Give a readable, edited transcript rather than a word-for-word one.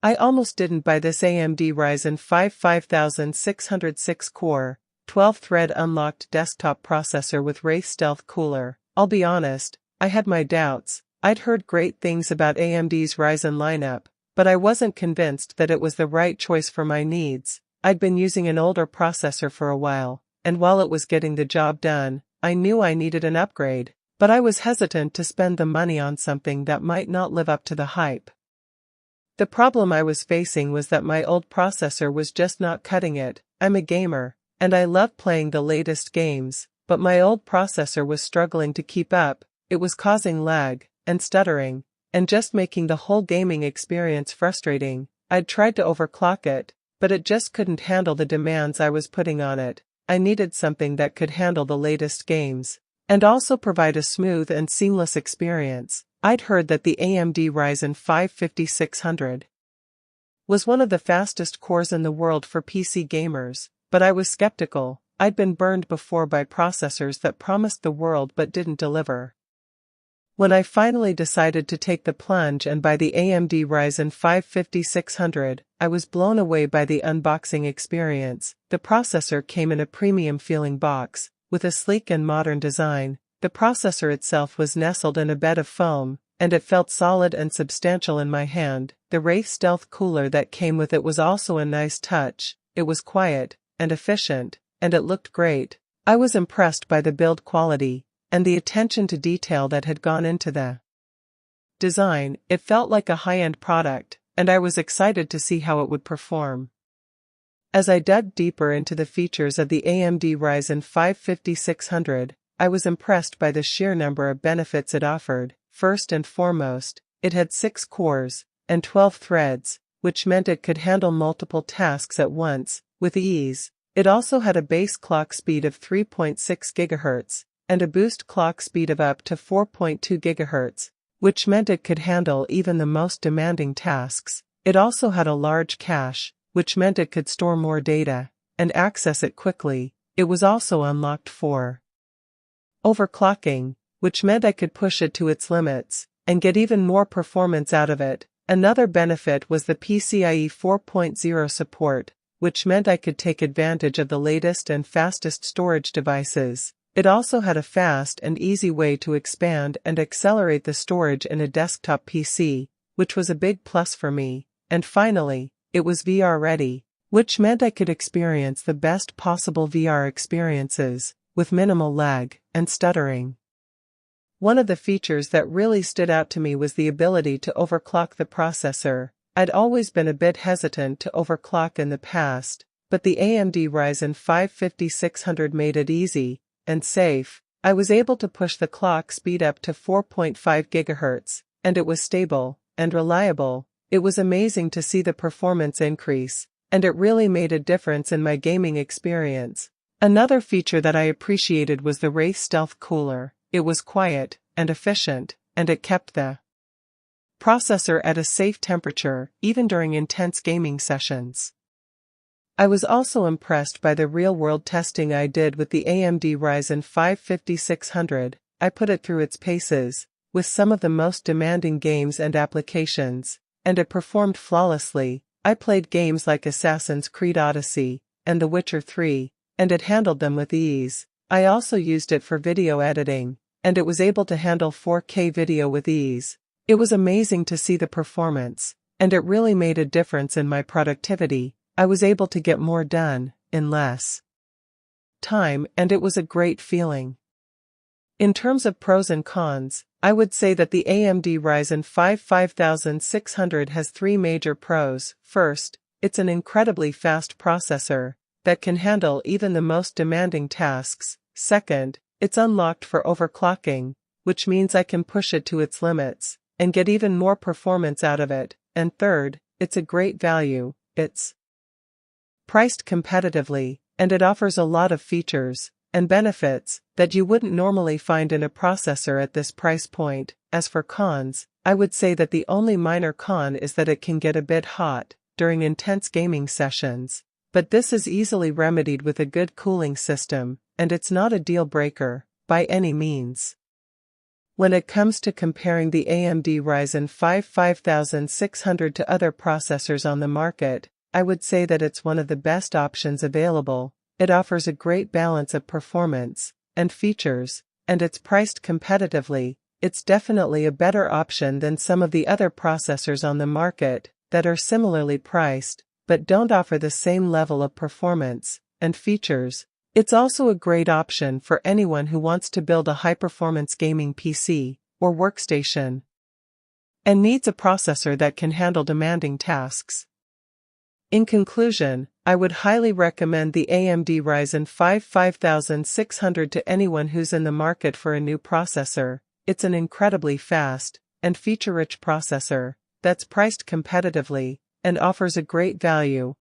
I almost didn't buy this AMD Ryzen 5 5606 core, 12-thread unlocked desktop processor with Wraith Stealth Cooler. I'll be honest, I had my doubts. I'd heard great things about AMD's Ryzen lineup, but I wasn't convinced that it was the right choice for my needs. I'd been using an older processor for a while, and while it was getting the job done, I knew I needed an upgrade, but I was hesitant to spend the money on something that might not live up to the hype. The problem I was facing was that my old processor was just not cutting it. I'm a gamer, and I love playing the latest games, but my old processor was struggling to keep up. It was causing lag, and stuttering, and just making the whole gaming experience frustrating. I'd tried to overclock it, but it just couldn't handle the demands I was putting on it. I needed something that could handle the latest games, and also provide a smooth and seamless experience. I'd heard that the AMD Ryzen 5 5600 was one of the fastest cores in the world for PC gamers, but I was skeptical. I'd been burned before by processors that promised the world but didn't deliver. When I finally decided to take the plunge and buy the AMD Ryzen 5 5600, I was blown away by the unboxing experience. The processor came in a premium-feeling box, with a sleek and modern design. The processor itself was nestled in a bed of foam, and it felt solid and substantial in my hand. The Wraith Stealth Cooler that came with it was also a nice touch. It was quiet and efficient, and it looked great. I was impressed by the build quality and the attention to detail that had gone into the design. It felt like a high-end product, and I was excited to see how it would perform. As I dug deeper into the features of the AMD Ryzen 5 5600, I was impressed by the sheer number of benefits it offered. First and foremost, it had 6 cores and 12 threads, which meant it could handle multiple tasks at once, with ease. It also had a base clock speed of 3.6 GHz, and a boost clock speed of up to 4.2 GHz, which meant it could handle even the most demanding tasks. It also had a large cache, which meant it could store more data and access it quickly. It was also unlocked for overclocking, which meant I could push it to its limits and get even more performance out of it. Another benefit was the PCIe 4.0 support, which meant I could take advantage of the latest and fastest storage devices. It also had a fast and easy way to expand and accelerate the storage in a desktop PC, which was a big plus for me. And finally, it was VR ready, which meant I could experience the best possible VR experiences, with minimal lag and stuttering. One of the features that really stood out to me was the ability to overclock the processor. I'd always been a bit hesitant to overclock in the past, but the AMD Ryzen 5 5600 made it easy and safe. I was able to push the clock speed up to 4.5 GHz, and it was stable and reliable. It was amazing to see the performance increase, and it really made a difference in my gaming experience. Another feature that I appreciated was the Wraith Stealth Cooler. It was quiet and efficient, and it kept the processor at a safe temperature, even during intense gaming sessions. I was also impressed by the real-world testing I did with the AMD Ryzen 5 5600. I put it through its paces, with some of the most demanding games and applications, and it performed flawlessly. I played games like Assassin's Creed Odyssey and The Witcher 3, and it handled them with ease. I also used it for video editing, and it was able to handle 4K video with ease. It was amazing to see the performance, and it really made a difference in my productivity. I was able to get more done in less time, and it was a great feeling. In terms of pros and cons, I would say that the AMD Ryzen 5 5600 has 3 major pros. First, it's an incredibly fast processor that can handle even the most demanding tasks. Second, it's unlocked for overclocking, which means I can push it to its limits and get even more performance out of it. And third, it's a great value. It's priced competitively, and it offers a lot of features and benefits that you wouldn't normally find in a processor at this price point. As for cons, I would say that the only minor con is that it can get a bit hot during intense gaming sessions, but this is easily remedied with a good cooling system, and it's not a deal breaker by any means. When it comes to comparing the AMD Ryzen 5 5600 to other processors on the market, I would say that it's one of the best options available. It offers a great balance of performance and features, and it's priced competitively. It's definitely a better option than some of the other processors on the market that are similarly priced, but don't offer the same level of performance and features. It's also a great option for anyone who wants to build a high-performance gaming PC or workstation and needs a processor that can handle demanding tasks. In conclusion, I would highly recommend the AMD Ryzen 5 5600 to anyone who's in the market for a new processor. It's an incredibly fast and feature-rich processor that's priced competitively and offers a great value